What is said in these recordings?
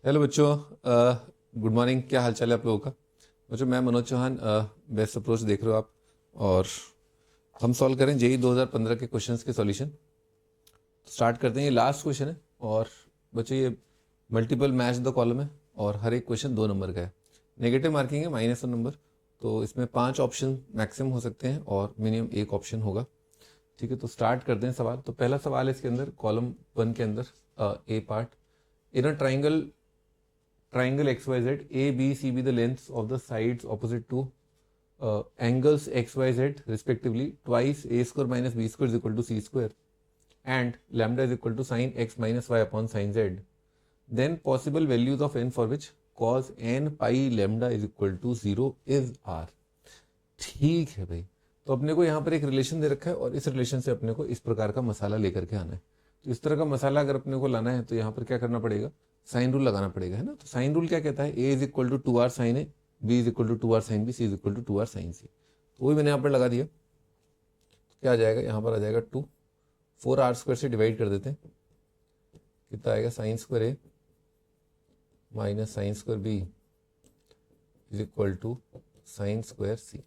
Hello बच्चों, good morning. क्या हाल चाल है आप लोगों का? बच्चों, मैं मनोज चौहान, बेस्ट अप्रोच देख रहे हो आप। और हम सॉल्व करें जेई 2015 के क्वेश्चंस के सॉल्यूशन। तो स्टार्ट करते हैं। ये लास्ट क्वेश्चन है और बच्चों ये मल्टीपल मैच द कॉलम है और हर एक क्वेश्चन 2 नंबर का है। नेगेटिव मार्किंग है, -1 नंबर। तो इसमें 5 ऑप्शन मैक्सिमम हो सकते हैं और मिनिमम 1 ऑप्शन होगा। ठीक है, तो स्टार्ट करते हैं सवाल। तो पहला सवाल है इसके अंदर, कॉलम 1 के अंदर, A part. In a triangle XYZ, A, B, C be the lengths of the sides opposite to angles XYZ respectively. Twice A square minus B square is equal to C square and lambda is equal to sin X minus Y upon sin Z. Then possible values of n for which cos n pi lambda is equal to 0 is R. ठीक है भाई। तो अपने को यहाँ पर एक relation दे रखा है और इस रिलेशन से अपने को इस प्रकार का मसाला लेकर के आना है। तो इस तरह का मसाला अगर अपने को लाना है तो यहाँ पर क्या करना पड़ेगा, साइन रूल लगाना पड़ेगा, है ना। तो साइन रूल क्या कहता है, A is equal to 2r sine A, B is equal to 2r sine B, C is equal to 2r sine C. तो वही मैंने यहाँ पर लगा दिया। तो क्या आ जाएगा, यहाँ पर आ जाएगा 2, 4r स्क्वायर से डिवाइड कर देते हैं। कितना आएगा, sine square A minus sine square B is equal to sine square C.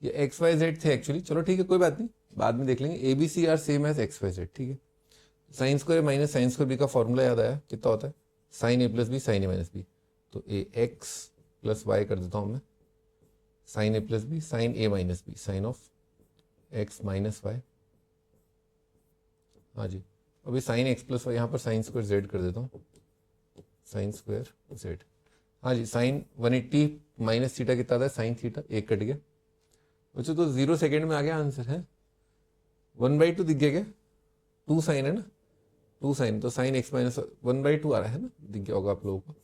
ये एक्स वाई जेड थे एक्चुअली, चलो ठीक है कोई बात नहीं, बाद में देख लेंगे। A B C are same as X Y Z, ठीक है। Sine square minus sine square B का फॉर्मूला याद आया, कितना होता है, sine A plus B sine A minus B. तो ए एक्स प्लस वाई कर देता हूँ मैं, sine A plus B sine A minus B, sine of X minus Y. हाँ जी, अभी साइन एक्स प्लस वाई, यहाँ पर साइन स्क्वायर जेड कर देता हूँ, साइन स्क्वायर जेड। हाँ जी, साइन 180 माइनस थीटा कितना था, साइन थीटा, एक कट गया बच्चों। तो 0 सेकेंड में आ गया आंसर है। 1/2 दिख गया क्या, 2 साइन है ना, 2 साइन, तो साइन एक्स माइनस 1/2 आ रहा है ना, दिख गया होगा आप लोगों को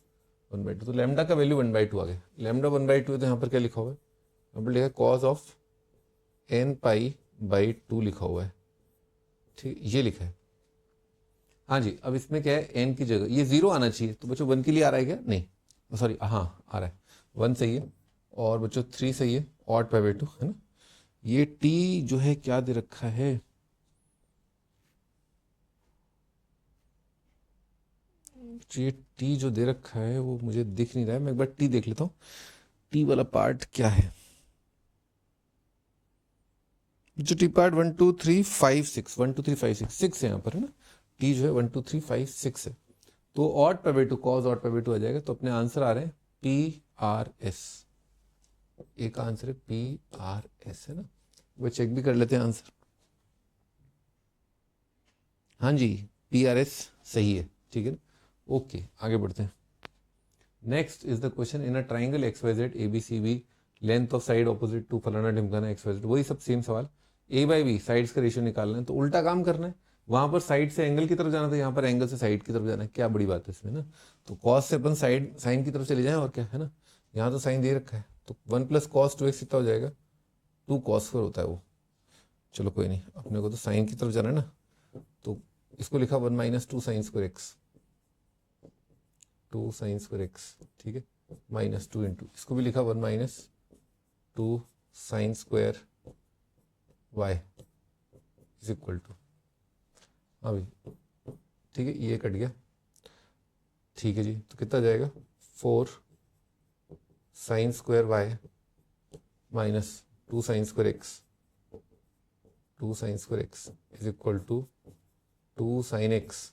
1/2। तो लैम्डा का वैल्यू 1/2 आ गया। लैम्डा 1/2 है तो यहाँ पर क्या लिखा हुआ है, यहाँ पर लिखा है cos of n pi by 2 लिखा हुआ है, ठीक, ये लिखा है। हाँ जी, अब इसमें क्या है, n की जगह ये 0 आना चाहिए। तो बच्चों 1 के लिए आ रहा है क्या, नहीं सॉरी, हाँ आ रहा है, 1 सही है। और बच्चों 3 सही है, ऑड पाई बाई 2 है ना। ये t जो है क्या दे रखा है, ये टी जो दे रखा है वो मुझे दिख नहीं रहा है। मैं एक बार टी देख लेता हूँ, टी वाला पार्ट क्या है। जो टी पार्ट 1 2 3 5 6, 1 2 3 5 6, 6 है यहाँ पर, है ना। टी जो है 1 2 3 5 6 है। तो odd pi by 2, cos odd pi by 2 आ जाएगा। तो अपने आंसर आ रहे हैं पी आर एस। एक आंसर है पी आर एस, है ना। वो चेक भी कर लेते हैं आंसर। हाँ जी, पी आर एस सही है, ठीक है ना। ओके, आगे बढ़ते हैं। Next is the question, in a triangle X Y Z A B C B, length of side opposite to फलाना ढिमकाना एक्स वाई जेड, वही सब सेम सवाल। ए बाई बी साइड्स का रेशियो निकालना है, तो उल्टा काम करना है। वहां पर साइड से एंगल की तरफ जाना था, यहाँ पर एंगल से साइड की तरफ जाना है। क्या बड़ी बात है इसमें ना। तो कॉस से अपन साइड साइन की तरफ चले जाएं और क्या है ना। यहाँ तो साइन दे रखा है, तो 1 प्लस कॉस 2x कितना हो जाएगा, 2 कॉस 4 होता है वो। चलो कोई नहीं, अपने को तो साइन की तरफ जाना है ना। तो इसको लिखा 1 minus 2 sine square X, 2 sine square X, ठीक है, माइनस 2 इंटू, इसको भी लिखा 1 minus 2 sine square Y is equal to, हाँ भाई ठीक है, ये कट गया, ठीक है जी। तो कितना जाएगा, 4 sine square Y minus 2 sine square X, 2 sine square X is equal to 2 sine X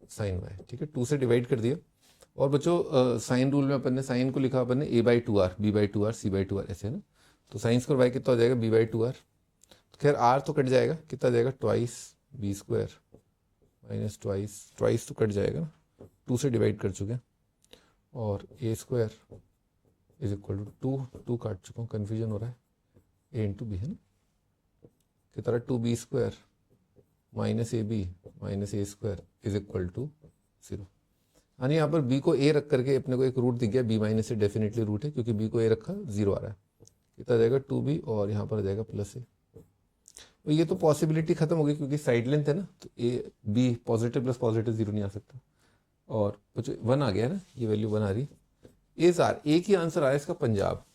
sine Y, ठीक है। 2 से डिवाइड कर दिया। और बच्चों साइन रूल में अपन ने साइन को लिखा, अपन ने a by 2r, b by 2r, c by 2r, ऐसे है ना। तो साइन स्क्वायर वाई कितना हो जाएगा, b बाई 2r। तो खैर r तो कट जाएगा, कितना जाएगा, twice B square minus twice, twice तो कट जाएगा ना, 2 से डिवाइड कर चुके हैं। और a square is equal to 2 काट चुका हूँ, कन्फ्यूजन हो रहा है, a इंटू बी है ना। कितना 2b square minus A B minus A square is equal to 0। यानी यहाँ पर b को a रख करके अपने को एक रूट दिख गया, b माइनस से डेफिनेटली रूट है, क्योंकि b को a रखा 0 आ रहा है। कितना जाएगा 2b और यहाँ पर आ जाएगा प्लस a। तो ये तो पॉसिबिलिटी खत्म हो गई, क्योंकि साइड लेंथ है ना, तो a b positive plus positive 0 नहीं आ सकता। और कुछ 1 आ गया ना, ये वैल्यू 1 आ रही। इस आर एक ही आंसर आया इसका, पंजाब,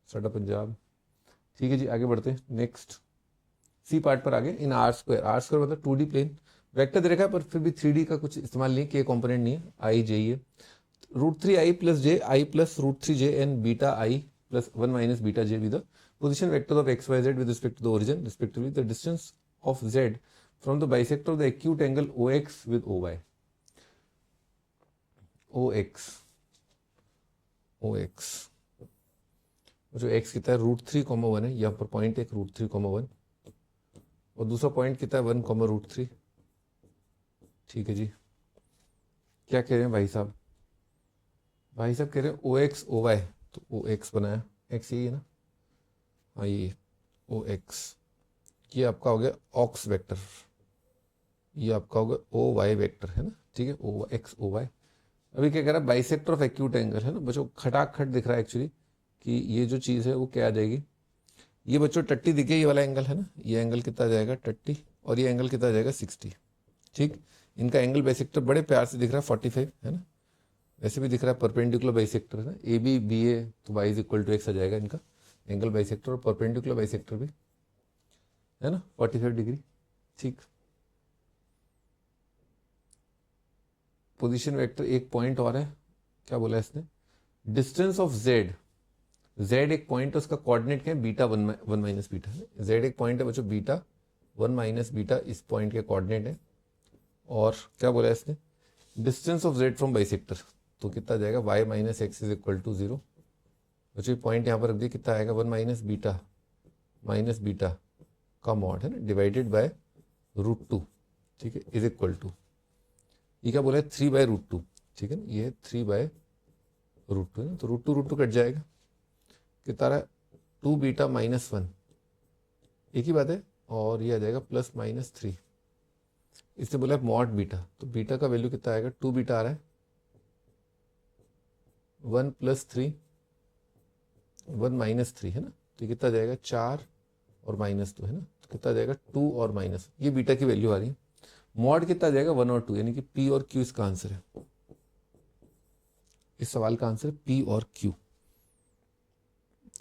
साडा पंजाब। ठीक है जी, आगे बढ़ते हैं। नेक्स्ट सी पार्ट पर आगे, in R square, R square मतलब 2D प्लेन, वेक्टर दे रखा है पर फिर भी 3D का कुछ इस्तेमाल नहीं, के कॉम्पोनेंट नहीं है, आई जे ही है। √3i plus J I plus √3j and beta I plus 1 minus beta J with the position vector of X Y Z with respect to the origin respectively the distance of Z from the bisector of the acute angle O X with O Y. O X जो X कितना है √3,1 है, यहाँ पर point एक √3,1 और दूसरा point कितना है 1,√3। ठीक है जी, क्या कह रहे हैं भाई साहब? भाई साहब कह रहे हैं ओ एक्स ओ वाई, तो ओ एक्स बनाया, एक्स यही है ना, हाँ ये ओ एक्स, ये आपका हो गया ऑक्स वेक्टर, ये आपका हो गया ओ वाई वेक्टर है ना, ठीक है, ओ एक्स ओ वाई। अभी क्या कह रहा है, बाइसेक्टर ऑफ एक्यूट एंगल है ना बच्चों, खटाखट दिख रहा है एक्चुअली कि ये जो चीज़ है वो क्या आ जाएगी, ये बच्चों टट्टी दिखे, ये वाला एंगल है ना, ये एंगल कितना आ जाएगा टट्टी, और ये एंगल कितना आ जाएगा 60। ठीक, इनका एंगल बाइसेक्टर बड़े प्यार से दिख रहा है 45 है ना, वैसे भी दिख रहा है परपेंडिकुलर बाइसेक्टर है ना, ए बी बी ए, तो Y is equal to X आ जाएगा इनका एंगल बाइसेक्टर, और परपेंडिकुलर बाइसेक्टर भी है ना 45 डिग्री। ठीक, पोजीशन वेक्टर एक पॉइंट और है, क्या बोला इसने, डिस्टेंस ऑफ जेड, जेड एक पॉइंट है, उसका कोऑर्डिनेट क्या है बीटा 1 माइनस बीटा है, जेड एक पॉइंट है बच्चों बीटा 1 माइनस बीटा, इस पॉइंट के कोऑर्डिनेट है। और क्या बोला इसने, distance of Z from bisector, तो कितना जाएगा y minus X is equal to 0। बच्चों पॉइंट यहाँ पर रख दिया, कितना आएगा 1 माइनस बीटा का मॉड है ना डिवाइडेड बाय √2, ठीक है, इज इक्वल टू, ये क्या बोला है 3/√2, ठीक है ना, ये 3/√2 है ना, तो √2 कट जाएगा, कितना रहा 2 बीटा माइनस 1, एक ही बात है, और ये आ जाएगा प्लस माइनस 3, इससे बोला है मॉड बीटा, तो बीटा का वैल्यू कितना आएगा 2 बीटा आ रहा है 1 प्लस 3 1 माइनस 3 है ना, तो कितना जाएगा 4 और -2 है ना, तो कितना जाएगा 2 और माइनस, ये बीटा की वैल्यू आ रही है। मॉड कितना जाएगा 1 और 2, यानी कि P और Q इसका आंसर है, इस सवाल का आंसर P और Q।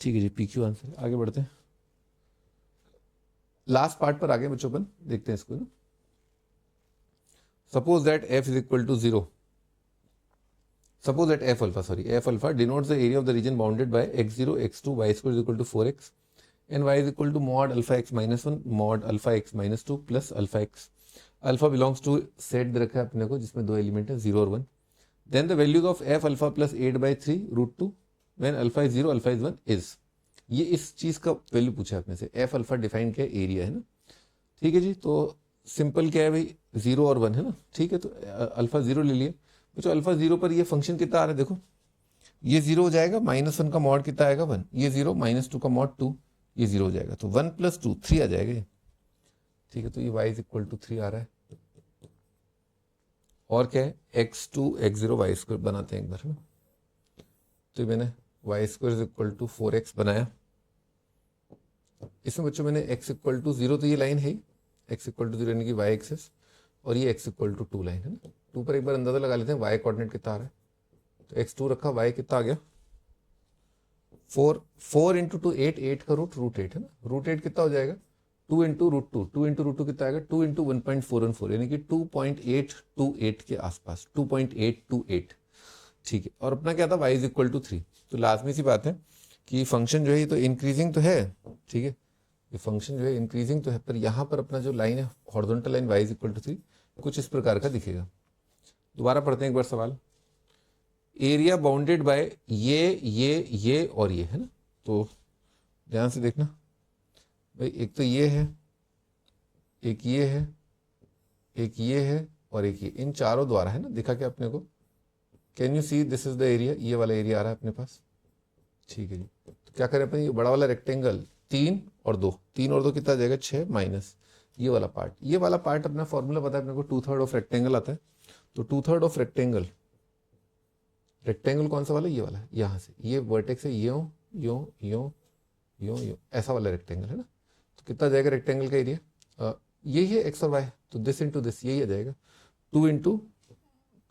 ठीक है जी, PQ आंसर। आगे बढ़ते हैं, लास्ट पार्ट पर आगे बच्चों अपन देखते हैं इसको ना। Suppose that f is equal to 0, suppose that f alpha denotes the area of the region bounded by x0 x2 y square is equal to 4x and y is equal to mod alpha x minus 1 mod alpha x minus 2 plus alpha x, alpha belongs to set दे रखा है अपने को जिसमें दो element है 0 और 1, then the values of f alpha plus 8/3 √2 when alpha is 0 alpha is 1 is, ये इस चीज का वैल्यू पूछा है अपने से, f alpha डिफाइन क्या एरिया है ना। ठीक है जी, तो सिंपल क्या है भाई 0 और 1 है ना, ठीक है, तो अल्फा 0 ले लिए, तो अल्फा 0 पर ये फंक्शन कितना आ रहा है देखो, ये 0 हो जाएगा, -1 का मॉड कितना आएगा 1, ये 0 -2 का मॉड 2, ये 0 हो जाएगा, तो 1 + 2 3 आ जाएगा ये। ठीक है, तो ये y इज इक्वल टू 3 आ रहा है, और क्या है x2 x0 y स्क्वायर बनाते हैं एक बार है ना, तो मैंने y square is equal to 4x बनाया, इसमें बच्चों मैंने x इक्वल टू 0, तो ये लाइन है x इक्वल टू 0 यानी कि y एक्सिस, और ये x इक्वल टू 2 लाइन है ना, 2 पर एक बार अंदाजा लगा लेते हैं y कोऑर्डिनेट कितना आ रहा है, तो x2 रखा, y कितना आ गया 4, 4 इंटू 2 8, 8 का रूट √8 है ना, √8 कितना हो जाएगा 2 इंटू √2, 2 इंटू √2 कितना आएगा 2 इंटू 1.414 यानी कि 2.828 के आसपास 2.828। ठीक है, और अपना क्या था y इज इक्वल टू 3, तो लाजमी सी बात है कि फंक्शन जो है ये तो इंक्रीजिंग तो है, ठीक है, ये फंक्शन जो है इंक्रीजिंग तो है, पर यहाँ पर अपना जो लाइन है horizontal line y is equal to 3 कुछ इस प्रकार का दिखेगा। दोबारा पढ़ते हैं एक बार सवाल, एरिया बाउंडेड बाय ये और ये है ना, तो ध्यान से देखना भाई, एक तो ये है, एक ये है, एक ये है और एक ये, इन चारों द्वारा है ना, दिखा क्या अपने को, can you see this is the area, ये वाला एरिया आ रहा है अपने पास। ठीक है जी, तो क्या करें अपन, ये बड़ा वाला रेक्टेंगल 3 और 2, 3 और 2 कितना आ जाएगा 6 माइनस ये वाला पार्ट, ये वाला पार्ट अपना फॉर्मूला पता है अपने को 2/3 ऑफ रेक्टेंगल आता है, तो 2/3 ऑफ रेक्टेंगल, रेक्टेंगल कौन सा वाला, ये वाला, यहाँ से ये वर्टेक्स है यूं यूं यूं यूं यूं, ऐसा वाला रेक्टेंगल है ना, तो कितना जाएगा रेक्टेंगल का एरिया, यही है एक्स और वाई, तो दिस इंटू दिस यही आ जाएगा 2 इंटू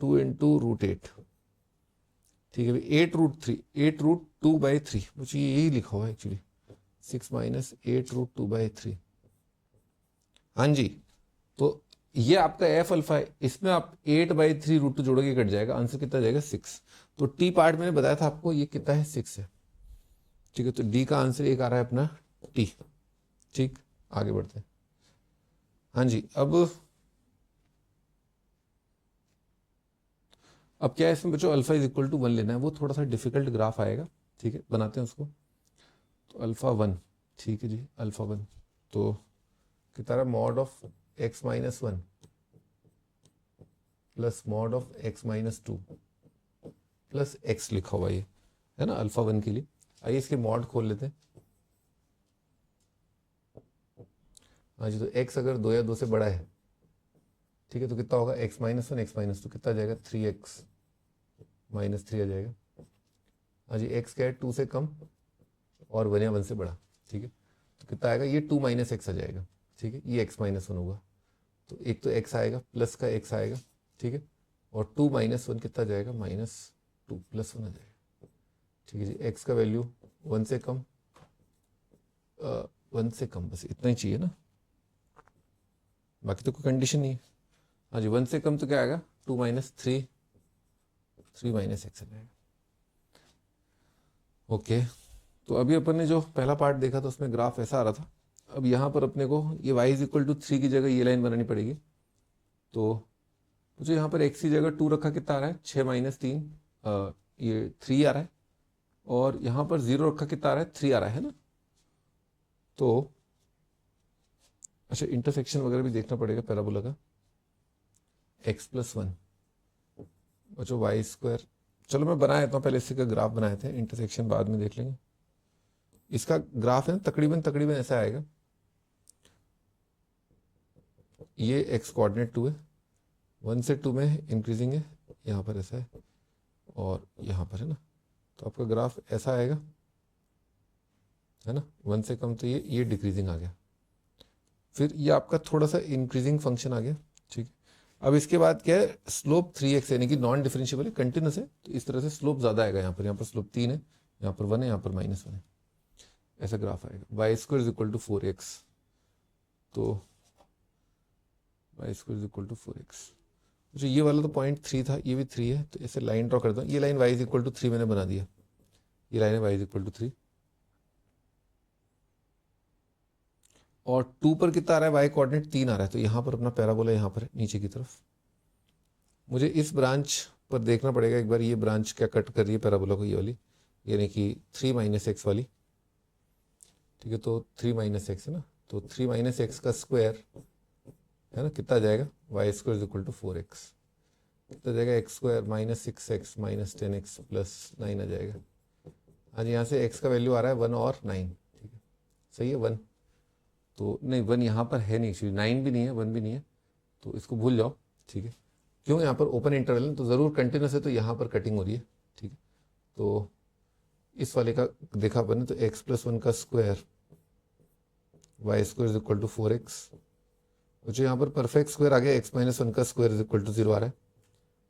√8। ठीक है भाई, 8√3 8√2/3, मुझे यही लिखा हुआ है एक्चुअली 6 - 8√2/3। हाँ जी, तो ये आपका एफ अल्फा है, इसमें आप 8/3 √2 जोड़ोगे कट जाएगा, आंसर कितना जाएगा 6। तो टी पार्ट मैंने बताया था आपको ये कितना है 6 है, ठीक है। तो डी का आंसर एक आ रहा है अपना टी। ठीक, आगे बढ़ते हैं। हाँ जी, अब क्या है इसमें बच्चों, अल्फा इज इक्वल टू 1 लेना है, वो थोड़ा सा डिफिकल्ट ग्राफ आएगा, ठीक है, बनाते हैं उसको। तो अल्फा 1, ठीक है जी, अल्फा 1 तो कितना रहा, mod of x-1 plus mod of x-2 plus x लिखा हुआ ये है ना अल्फा 1 के लिए। आइए इसके मॉड खोल लेते हैं। हाँ जी, तो x अगर 2 या 2 से बड़ा है, ठीक है, तो कितना होगा x-1 x-2 कितना आ जाएगा 3x -3 आ जाएगा। हाँ जी, x क्या है 2 से कम और 1 या 1 से बड़ा, ठीक है, तो कितना आएगा ये 2 - x आ जाएगा, ठीक है, ये x-1 होगा। तो एक तो x आएगा प्लस का x आएगा, ठीक है, और 2 - 1 कितना जाएगा -2 + 1 आ जाएगा, ठीक है जी। x का वैल्यू 1 से कम, 1 से कम, बस इतना ही चाहिए ना, बाकी तो कोई कंडीशन नहीं है। हाँ जी, 1 से कम तो क्या आएगा 2 - 3 x आ जाएगा। ओके, तो अभी अपन ने जो पहला पार्ट देखा था उसमें ग्राफ ऐसा आ रहा था। अब यहाँ पर अपने को ये y = 3 की जगह ये लाइन बनानी पड़ेगी। तो मुझे यहाँ पर x की जगह 2 रखा, कितना आ रहा है 6 - 3, ये 3 आ रहा है, और यहाँ पर 0 रखा, कितना आ रहा है 3 आ रहा है ना। तो अच्छा, इंटरसेक्शन वगैरह भी देखना पड़ेगा पैराबोला का। x + 1 बच्चों y², चलो मैं बना देता हूँ पहले, इसी का ग्राफ बनाए थे, इंटरसेक्शन बाद में देख लेंगे। इसका ग्राफ है ना तकरीबन ऐसा आएगा, ये x कोऑर्डिनेट 2 है, 1 से 2 में इंक्रीजिंग है, यहाँ पर ऐसा है, और यहाँ पर है ना, तो आपका ग्राफ ऐसा आएगा, है ना, 1 से कम तो ये डिक्रीजिंग आ गया, फिर ये आपका थोड़ा सा इंक्रीजिंग फंक्शन आ गया, ठीक है। अब इसके बाद क्या है, स्लोप 3x यानी कि नॉन डिफरेंशिएबल है, कंटिन्यूस है, तो इस तरह से स्लोप ज़्यादा आएगा, यहाँ पर स्लोप 3 है, यहाँ पर 1 है, यहाँ पर -1 है, ऐसा ग्राफ आएगा। y² = 4x, तो y² = 4x। अच्छा, ये वाला तो पॉइंट 3 था, ये भी 3 है, तो इसे लाइन ड्रॉ करता हूँ। ये लाइन y = 3 मैंने बना दिया, ये लाइन है y = 3, और 2 पर कितना आ रहा है, y कोऑर्डिनेट 3 आ रहा है, तो यहाँ पर अपना पैराबोला यहाँ पर है नीचे की तरफ। मुझे इस ब्रांच पर देखना पड़ेगा एक बार, ये ब्रांच क्या कट कर रही है पैराबोला को, ये वाली, यानी कि 3 - x वाली, ठीक है। तो 3 - x है ना, तो 3 - x का स्क्वायर है ना, कितना जाएगा y² = 4x, कितना जाएगा x² -6x -10x + 9 आ जाएगा। हाँ जी, यहाँ से x का वैल्यू आ रहा है 1 और 9, ठीक है, सही है 1, तो नहीं 1 यहाँ पर है नहीं, एक्चुअली 9 भी नहीं है 1 भी नहीं है, तो इसको भूल जाओ, ठीक है। क्यों, यहाँ पर ओपन इंटरवल है तो ज़रूर कंटिन्यूस है, तो यहाँ पर कटिंग हो रही है, ठीक है। तो इस वाले का देखा अपन ने, तो x + 1 का स्क्वायर y² = 4x, जो यहाँ पर परफेक्ट स्क्वायर आ गया, x - 1 का स्क्वायर = 0 आ रहा है।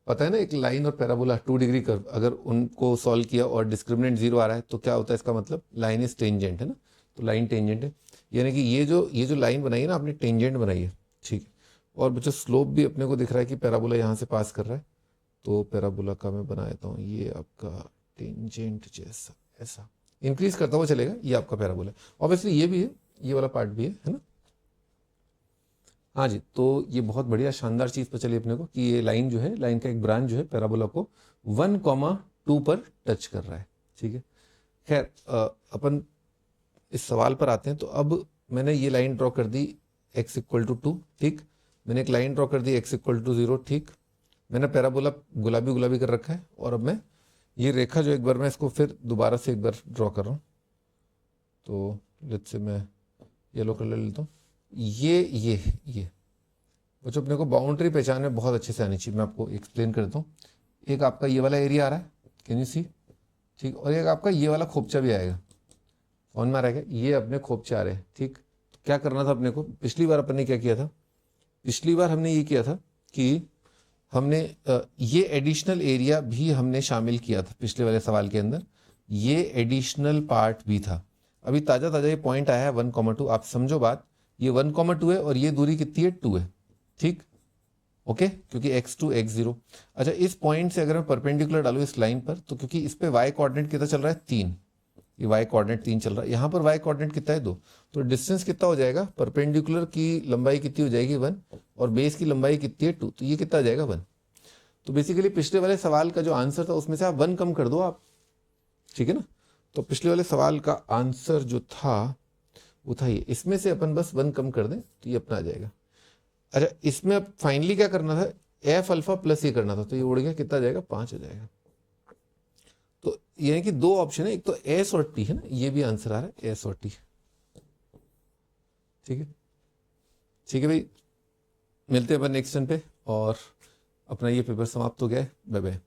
पता है ना, एक लाइन और पैराबोला 2 डिग्री कर्व, अगर उनको सॉल्व किया और डिस्क्रिमिनेंट 0 आ रहा है तो क्या होता है, इसका मतलब लाइन इज टेंजेंट, है ना, तो लाइन टेंजेंट है, यानी कि ये जो लाइन बनाई है ना आपने, टेंजेंट बनाई है, ठीक है। और बच्चों स्लोप भी अपने को दिख रहा है कि पैराबोला यहाँ से पास कर रहा है, तो पैराबोला का मैं बना देता हूँ, ये आपका टेंजेंट जैसा ऐसा इंक्रीज करता हुआ चलेगा, ये आपका पैराबोला है। ऑब्वियसली ये भी है, ये वाला पार्ट भी है ना। हाँ जी, तो ये बहुत बढ़िया शानदार चीज़ पता चली अपने को कि ये लाइन जो है, लाइन का एक ब्रांच जो है पैराबोला को 1,2 पर टच कर रहा है, ठीक है। खैर अपन इस सवाल पर आते हैं। तो अब मैंने ये लाइन ड्रॉ कर दी x = 2, ठीक, मैंने एक लाइन ड्रॉ कर दी x = 0, ठीक, मैंने पैराबोला गुलाबी कर रखा है, और अब मैं ये रेखा जो एक बार मैं इसको फिर दोबारा से एक बार ड्रॉ कर रहा हूँ, तो लेट्स से मैं येलो कलर लेता हूँ। ये बच्चों अपने को बाउंड्री पहचान में बहुत अच्छे से आनी चाहिए, मैं आपको एक्सप्लेन करता हूँ। एक आपका ये वाला एरिया आ रहा है, कैन यू सी, ठीक, और एक आपका ये वाला खोपचा भी आएगा, ऑन में रहेगा, ये अपने खोपचे आ रहे हैं, ठीक। तो क्या करना था अपने को, पिछली बार अपन ने क्या किया था, पिछली बार हमने ये किया था कि हमने ये एडिशनल एरिया भी हमने शामिल किया था पिछले वाले सवाल के अंदर, ये एडिशनल पार्ट भी था। अभी ताज़ा ये पॉइंट आया है 1,2, आप समझो बात, ये 1,2 है और ये दूरी कितनी है 2 है, ठीक, ओके, क्योंकि x2 x0। अच्छा, इस पॉइंट से अगर मैं परपेंडिकुलर डालूँ इस लाइन पर, तो क्योंकि इस पे y कोऑर्डिनेट कितना चल रहा है 3, ये y कोऑर्डिनेट 3 चल रहा है, यहाँ पर y कोऑर्डिनेट कितना है 2, तो डिस्टेंस कितना हो जाएगा, परपेंडिकुलर की लंबाई कितनी हो जाएगी 1 और बेस की लंबाई कितनी है 2, तो ये कितना आ जाएगा 1। तो बेसिकली पिछले वाले सवाल का जो आंसर था उसमें से आप 1 कम कर दो आप, ठीक है ना। तो पिछले वाले सवाल का आंसर जो था वो था ये, इसमें से अपन बस 1 कम कर दें तो ये अपना आ जाएगा। अच्छा, इसमें अब फाइनली क्या करना था, एफ अल्फा प्लस ये करना था, तो ये उड़ गया, कितना जाएगा 5 हो जाएगा। तो यानी कि दो ऑप्शन है, एक तो एस और टी है ना, ये भी आंसर आ रहा है एस और टी। ठीक है, ठीक है भाई, मिलते हैं अपन नेक्स्ट टर्न पे, और अपना ये पेपर समाप्त हो गया है। Bye bye.